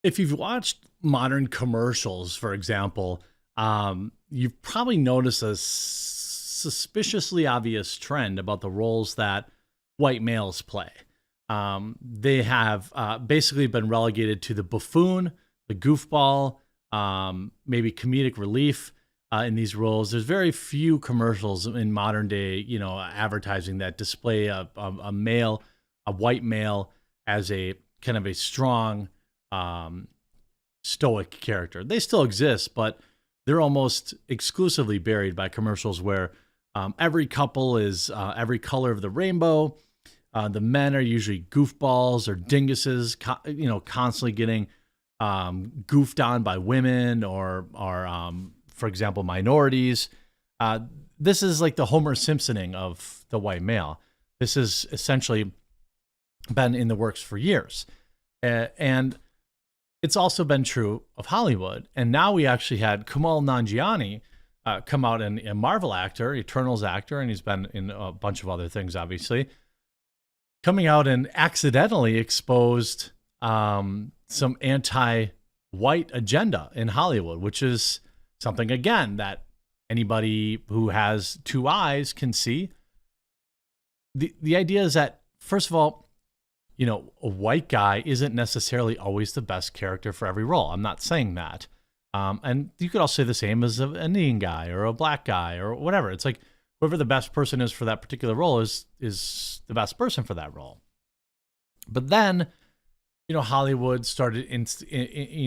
If you've watched modern commercials, for example, you've probably noticed a suspiciously obvious trend about the roles that white males play. They have basically been relegated to the buffoon, the goofball, maybe comedic relief in these roles. There's very few commercials in modern day, advertising that display a male, a white male, as a kind of a strong, um, stoic character. They still exist, but they're almost exclusively buried by commercials where every couple is every color of the rainbow. The men are usually goofballs or dinguses, constantly getting goofed on by women or for example, minorities. Uh, this is like the Homer Simpsoning of the white male. This has essentially been in the works for years. And it's also been true of Hollywood. And now we actually had Kumail Nanjiani come out, and a Marvel actor, Eternals actor, and he's been in a bunch of other things, obviously, coming out and accidentally exposed some anti-white agenda in Hollywood, which is something, again, that anybody who has two eyes can see. The idea is that, first of all, a white guy isn't necessarily always the best character for every role. I'm not saying that. And you could also say the same as an Indian guy or a black guy or whatever. It's like whoever the best person is for that particular role is the best person for that role. But then, Hollywood started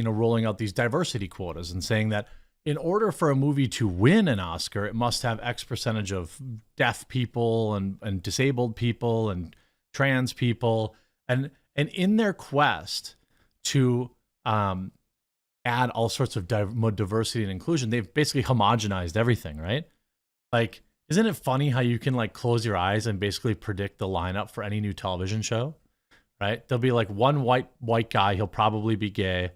rolling out these diversity quotas and saying that in order for a movie to win an Oscar, it must have X percentage of deaf people and disabled people and trans people. And in their quest to add all sorts of diversity and inclusion, they've basically homogenized everything, right? Like, isn't it funny how you can like close your eyes and basically predict the lineup for any new television show, right? There'll be like one white guy, he'll probably be gay.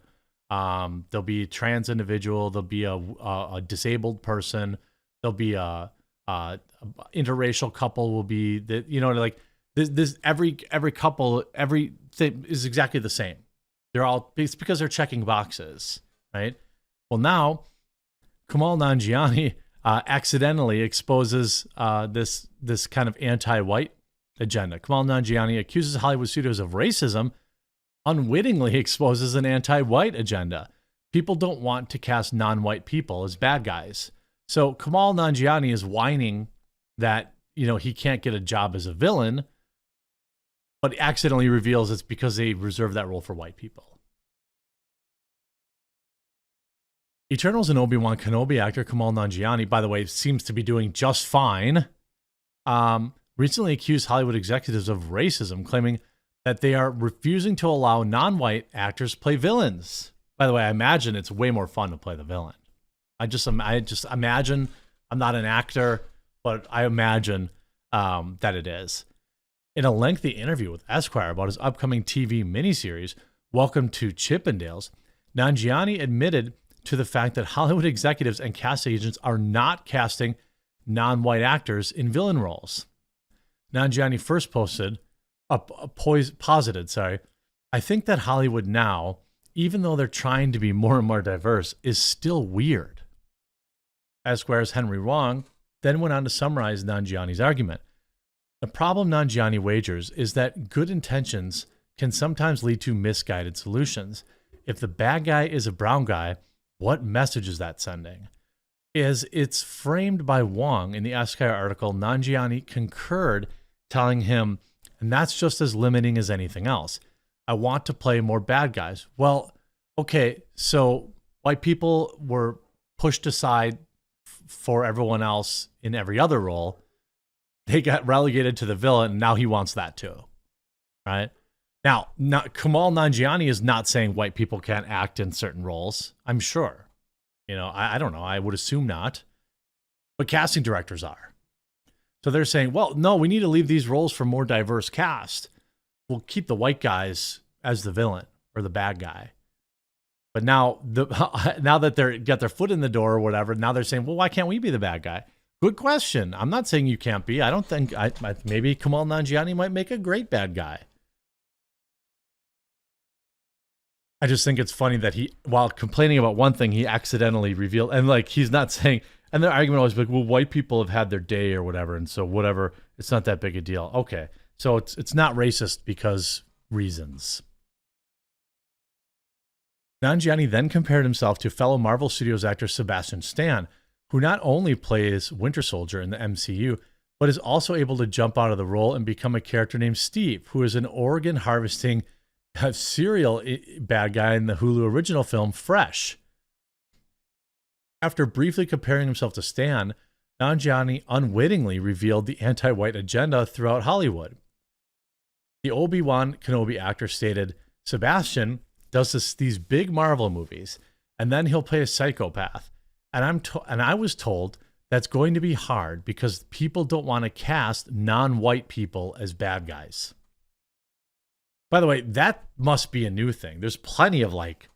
There'll be a trans individual, there'll be a disabled person, there'll be a interracial couple will be that, like this every couple, everything is exactly the same. It's because they're checking boxes, right? Well, now Kumail Nanjiani accidentally exposes this kind of anti-white agenda. Kumail Nanjiani accuses Hollywood studios of racism, unwittingly exposes an anti-white agenda. People don't want to cast non-white people as bad guys. So Kumail Nanjiani is whining that, he can't get a job as a villain, but accidentally reveals it's because they reserved that role for white people. Eternals and Obi-Wan Kenobi actor Kumail Nanjiani, by the way, seems to be doing just fine, recently accused Hollywood executives of racism, claiming that they are refusing to allow non-white actors play villains. By the way, I imagine it's way more fun to play the villain. I just imagine, I'm not an actor, but I imagine that it is. In a lengthy interview with Esquire about his upcoming TV miniseries, Welcome to Chippendales, Nanjiani admitted to the fact that Hollywood executives and casting agents are not casting non-white actors in villain roles. Nanjiani first posited, I think that Hollywood now, even though they're trying to be more and more diverse, is still weird. Esquire's Henry Wong then went on to summarize Nanjiani's argument. The problem, Nanjiani wagers, is that good intentions can sometimes lead to misguided solutions. If the bad guy is a brown guy, what message is that sending? As it's framed by Wong in the Esquire article, Nanjiani concurred, telling him, and that's just as limiting as anything else. I want to play more bad guys. Well, okay, so white people were pushed aside for everyone else in every other role. They got relegated to the villain, and now he wants that too, right? Now, Kumail Nanjiani is not saying white people can't act in certain roles. I'm sure. I don't know. I would assume not. But casting directors are. So they're saying, well, no, we need to leave these roles for more diverse cast. We'll keep the white guys as the villain or the bad guy. But now that they're got their foot in the door or whatever, now they're saying, well, why can't we be the bad guy? Good question. I'm not saying you can't be. I don't think maybe Kumail Nanjiani might make a great bad guy. I just think it's funny that he, while complaining about one thing, he accidentally revealed, and like he's not saying, and their argument always be like, well, white people have had their day or whatever, and so whatever, it's not that big a deal. Okay, so it's not racist because reasons. Nanjiani then compared himself to fellow Marvel Studios actor Sebastian Stan, who not only plays Winter Soldier in the MCU, but is also able to jump out of the role and become a character named Steve, who is an organ harvesting serial bad guy in the Hulu original film Fresh. After briefly comparing himself to Stan, Nanjiani unwittingly revealed the anti-white agenda throughout Hollywood. The Obi-Wan Kenobi actor stated, Sebastian does these big Marvel movies, and then he'll play a psychopath. And I was told that's going to be hard because people don't want to cast non-white people as bad guys. By the way, that must be a new thing. There's plenty of like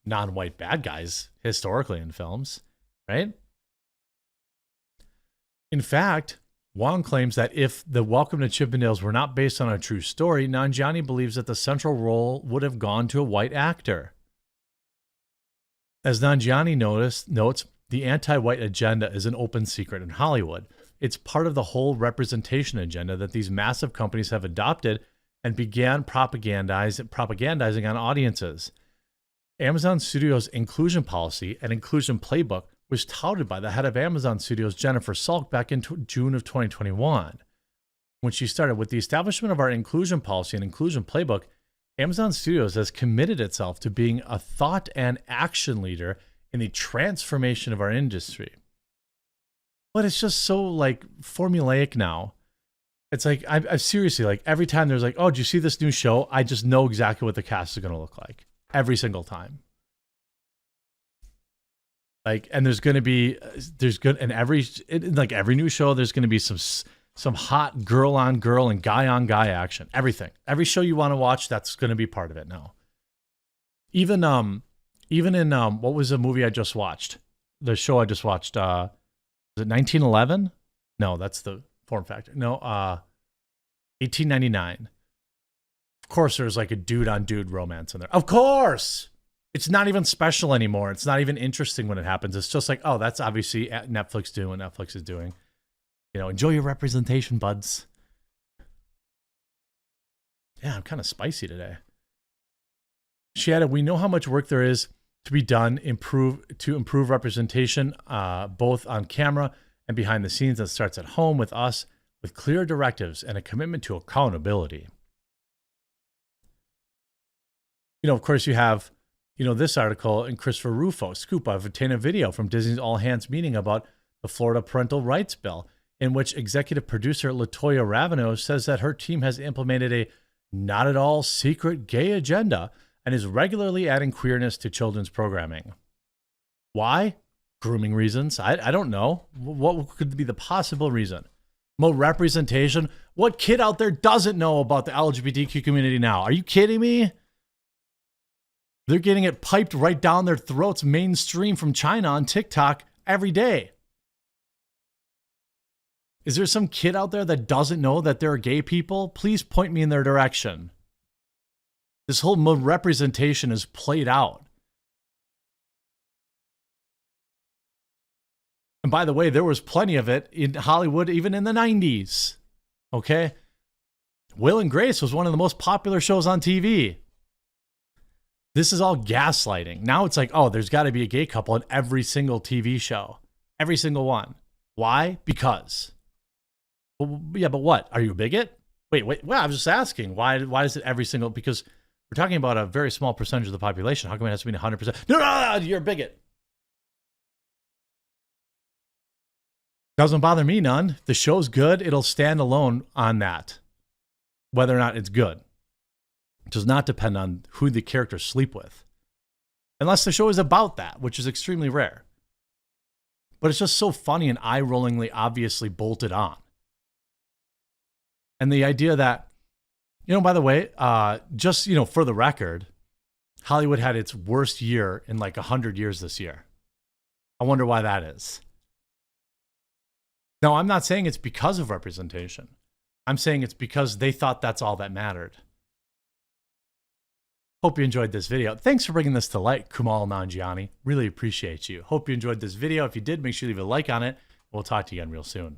non-white bad guys historically in films, right? In fact, Wong claims that if the Welcome to Chippendales were not based on a true story, Nanjiani believes that the central role would have gone to a white actor. As Nanjiani notes, the anti-white agenda is an open secret in Hollywood. It's part of the whole representation agenda that these massive companies have adopted and began propagandizing on audiences. Amazon Studios' inclusion policy and inclusion playbook was touted by the head of Amazon Studios, Jennifer Salk, back in June of 2021. When she started, with the establishment of our inclusion policy and inclusion playbook, Amazon Studios has committed itself to being a thought and action leader in the transformation of our industry. But it's just so like formulaic now. It's like, I seriously, like every time there's like, oh, did you see this new show? I just know exactly what the cast is going to look like every single time. Like, and in every new show, there's going to be some hot girl on girl and guy on guy action. Everything, every show you want to watch, that's going to be part of it now. Even in what was the movie I just watched? The show I just watched, was it 1911? No, that's the form factor. No, 1899. Of course, there's like a dude on dude romance in there. Of course. It's not even special anymore. It's not even interesting when it happens. It's just like, oh, that's obviously Netflix doing what Netflix is doing. You know, enjoy your representation, buds. Yeah, I'm kind of spicy today. She added, we know how much work there is to be done to improve representation, both on camera and behind the scenes. That starts at home with us, with clear directives and a commitment to accountability. You know, of course, you have, this article in Christopher Rufo, Scoop. I've obtained a video from Disney's All Hands meeting about the Florida Parental Rights Bill, in which executive producer LaToya Raveno says that her team has implemented a not at all secret gay agenda and is regularly adding queerness to children's programming. Why? Grooming reasons. I don't know. What could be the possible reason? More representation? What kid out there doesn't know about the LGBTQ community now? Are you kidding me? They're getting it piped right down their throats mainstream from China on TikTok every day. Is there some kid out there that doesn't know that there are gay people? Please point me in their direction. This whole representation is played out. And by the way, there was plenty of it in Hollywood, even in the 90s. Okay? Will and Grace was one of the most popular shows on TV. This is all gaslighting. Now it's like, oh, there's got to be a gay couple in every single TV show. Every single one. Why? Because. Well, yeah, but what? Are you a bigot? Wait, well, I was just asking. Why is it every single? Because we're talking about a very small percentage of the population. How come it has to be 100%? No, you're a bigot. Doesn't bother me none. The show's good. It'll stand alone on that. Whether or not it's good. It does not depend on who the characters sleep with. Unless the show is about that, which is extremely rare. But it's just so funny and eye-rollingly obviously bolted on. And the idea that, by the way, just, for the record, Hollywood had its worst year in like 100 years this year. I wonder why that is. Now, I'm not saying it's because of representation. I'm saying it's because they thought that's all that mattered. Hope you enjoyed this video. Thanks for bringing this to light, Kumal Nanjiani. Really appreciate you. Hope you enjoyed this video. If you did, make sure you leave a like on it. We'll talk to you again real soon.